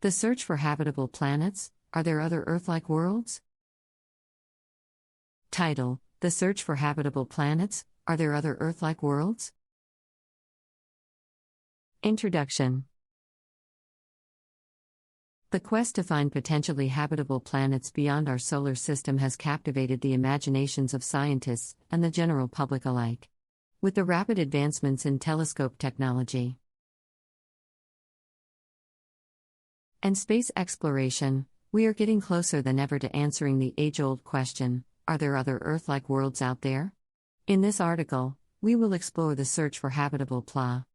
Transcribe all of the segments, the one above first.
The search for habitable planets. Are there other Earth-like worlds? Title: The search for habitable planets. Are there other Earth-like worlds? Introduction. The quest to find potentially habitable planets beyond our solar system has captivated the imaginations of scientists and the general public alike. With the rapid advancements in telescope technology and space exploration, we are getting closer than ever to answering the age-old question, are there other Earth-like worlds out there? In this article, we will explore the search for habitable planets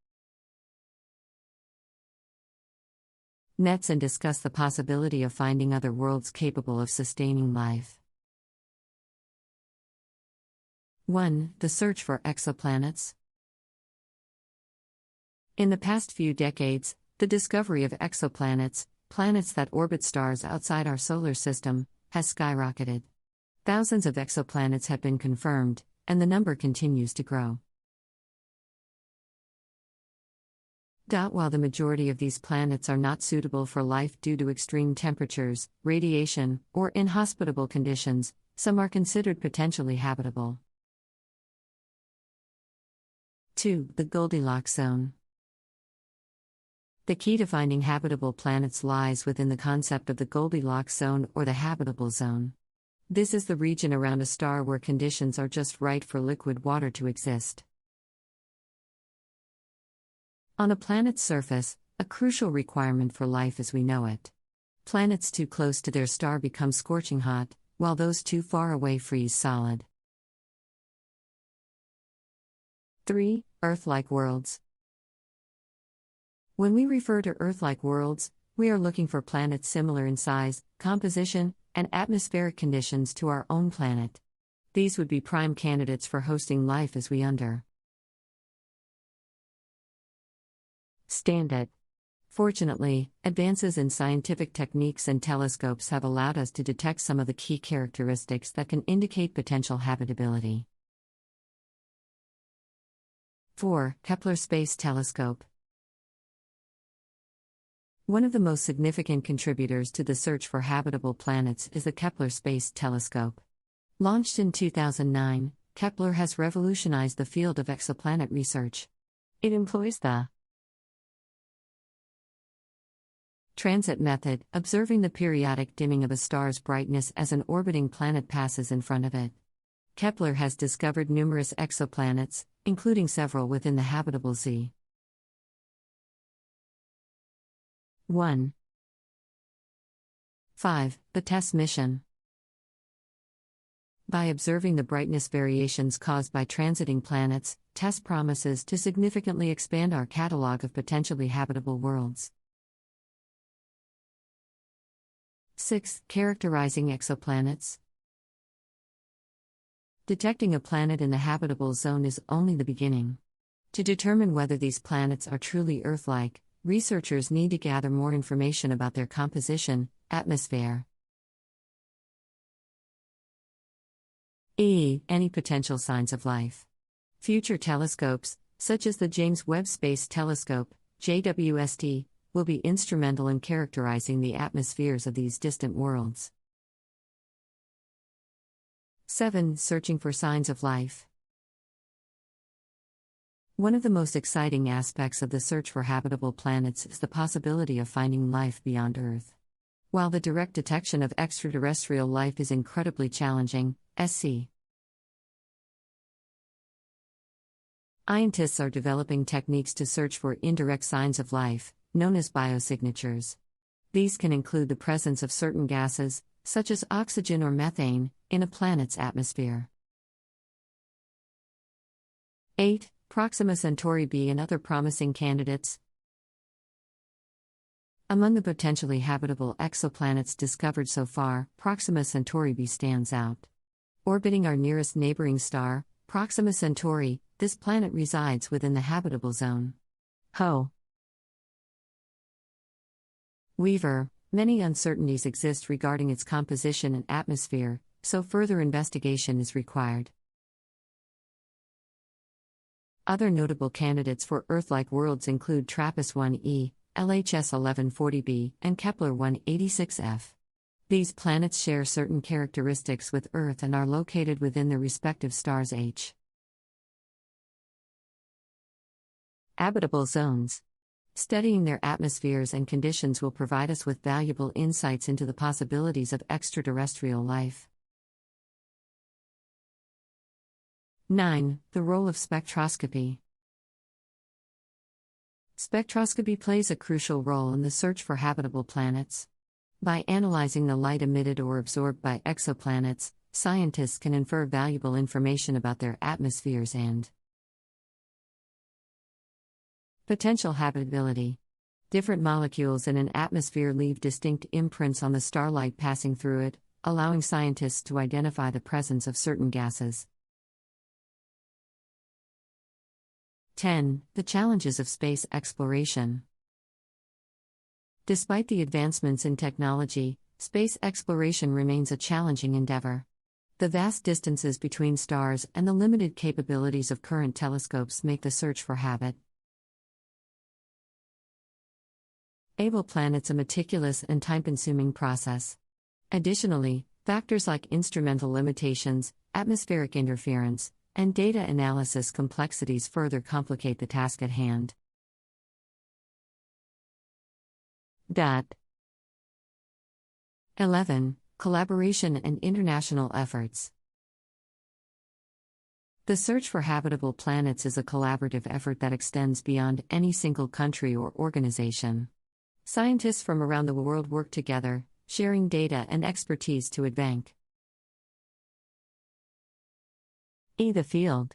and discuss the possibility of finding other worlds capable of sustaining life. 1. The search for exoplanets. In the past few decades, the discovery of exoplanets, planets that orbit stars outside our solar system, has skyrocketed. Thousands of exoplanets have been confirmed, and the number continues to grow. While the majority of these planets are not suitable for life due to extreme temperatures, radiation, or inhospitable conditions, some are considered potentially habitable. 2. The Goldilocks zone. The key to finding habitable planets lies within the concept of the Goldilocks zone or the habitable zone. This is the region around a star where conditions are just right for liquid water to exist. On a planet's surface, a crucial requirement for life as we know it. Planets too close to their star become scorching hot, while those too far away freeze solid. 3. Earth-like worlds. When we refer to Earth-like worlds, we are looking for planets similar in size, composition, and atmospheric conditions to our own planet. These would be prime candidates for hosting life as we understand it. Fortunately, advances in scientific techniques and telescopes have allowed us to detect some of the key characteristics that can indicate potential habitability. 4. Kepler Space Telescope. One of the most significant contributors to the search for habitable planets is the Kepler Space Telescope. Launched in 2009, Kepler has revolutionized the field of exoplanet research. It employs the transit method, observing the periodic dimming of a star's brightness as an orbiting planet passes in front of it. Kepler has discovered numerous exoplanets, including several within the habitable zone. 1. 5. The TESS mission. By observing the brightness variations caused by transiting planets, TESS promises to significantly expand our catalog of potentially habitable worlds. 6. Characterizing exoplanets. Detecting a planet in the habitable zone is only the beginning. To determine whether these planets are truly Earth-like, researchers need to gather more information about their composition, atmosphere, any potential signs of life. Future telescopes, such as the James Webb Space Telescope, JWST, will be instrumental in characterizing the atmospheres of these distant worlds. 7. Searching for signs of life. One of the most exciting aspects of the search for habitable planets is the possibility of finding life beyond Earth. While the direct detection of extraterrestrial life is incredibly challenging, scientists are developing techniques to search for indirect signs of life, known as biosignatures. These can include the presence of certain gases, such as oxygen or methane, in a planet's atmosphere. 8. Proxima Centauri b and other promising candidates. Among the potentially habitable exoplanets discovered so far, Proxima Centauri b stands out. Orbiting our nearest neighboring star, Proxima Centauri, this planet resides within the habitable zone. However, many uncertainties exist regarding its composition and atmosphere, so further investigation is required. Other notable candidates for Earth-like worlds include TRAPPIST-1e, LHS 1140b, and Kepler 186f. These planets share certain characteristics with Earth and are located within their respective stars H. Habitable zones. Studying their atmospheres and conditions will provide us with valuable insights into the possibilities of extraterrestrial life. 9. The role of spectroscopy. Spectroscopy plays a crucial role in the search for habitable planets. By analyzing the light emitted or absorbed by exoplanets, scientists can infer valuable information about their atmospheres and potential habitability. Different molecules in an atmosphere leave distinct imprints on the starlight passing through it, allowing scientists to identify the presence of certain gases. 10. The challenges of space exploration. Despite the advancements in technology, space exploration remains a challenging endeavor. The vast distances between stars and the limited capabilities of current telescopes make the search for habitable planets a meticulous and time-consuming process. Additionally, factors like instrumental limitations, atmospheric interference, and data analysis complexities further complicate the task at hand. 11. Collaboration and international efforts. The search for habitable planets is a collaborative effort that extends beyond any single country or organization. Scientists from around the world work together, sharing data and expertise to advance the field.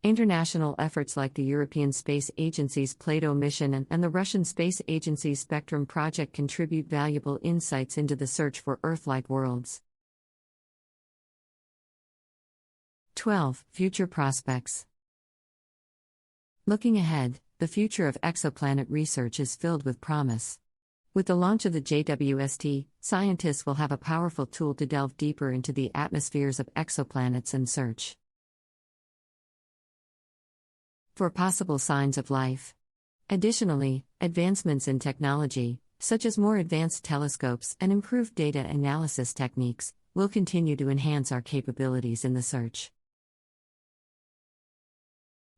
International efforts like the European Space Agency's Plato mission and the Russian Space Agency's Spectrum project contribute valuable insights into the search for Earth-like worlds. 12. Future prospects. Looking ahead, the future of exoplanet research is filled with promise. With the launch of the JWST, scientists will have a powerful tool to delve deeper into the atmospheres of exoplanets and search for possible signs of life. Additionally, advancements in technology, such as more advanced telescopes and improved data analysis techniques, will continue to enhance our capabilities in the search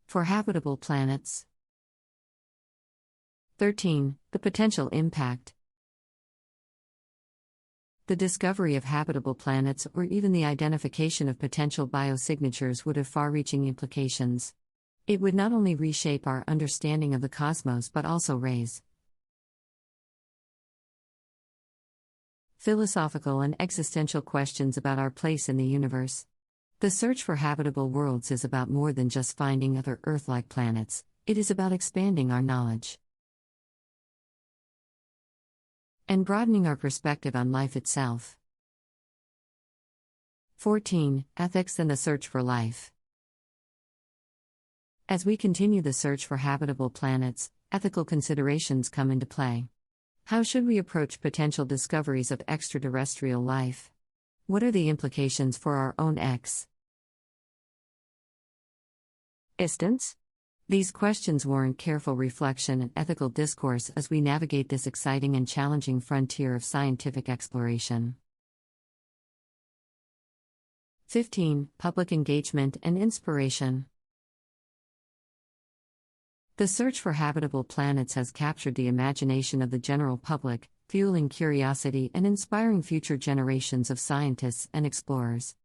for habitable planets. 13. The potential impact. The discovery of habitable planets or even the identification of potential biosignatures would have far-reaching implications. It would not only reshape our understanding of the cosmos but also raise philosophical and existential questions about our place in the universe. The search for habitable worlds is about more than just finding other Earth-like planets, it is about expanding our knowledge and broadening our perspective on life itself. 14. Ethics and the search for life. As we continue the search for habitable planets, ethical considerations come into play. How should we approach potential discoveries of extraterrestrial life? What are the implications for our own existence? These questions warrant careful reflection and ethical discourse as we navigate this exciting and challenging frontier of scientific exploration. 15. Public engagement and inspiration. The search for habitable planets has captured the imagination of the general public, fueling curiosity and inspiring future generations of scientists and explorers.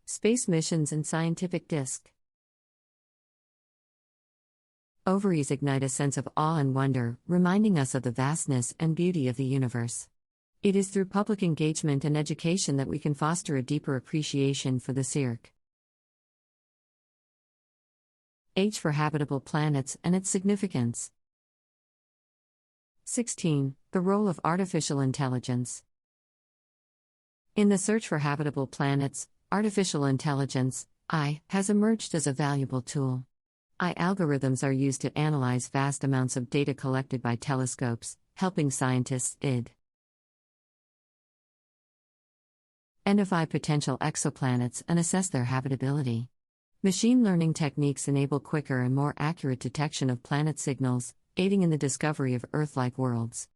Space missions and scientific discoveries ignite a sense of awe and wonder, reminding us of the vastness and beauty of the universe. It is through public engagement and education that we can foster a deeper appreciation for the search for habitable planets and its significance. 16. The role of artificial intelligence. In the search for habitable planets, artificial intelligence, AI, has emerged as a valuable tool. AI algorithms are used to analyze vast amounts of data collected by telescopes, helping scientists identify potential exoplanets and assess their habitability. Machine learning techniques enable quicker and more accurate detection of planet signals, aiding in the discovery of Earth like worlds.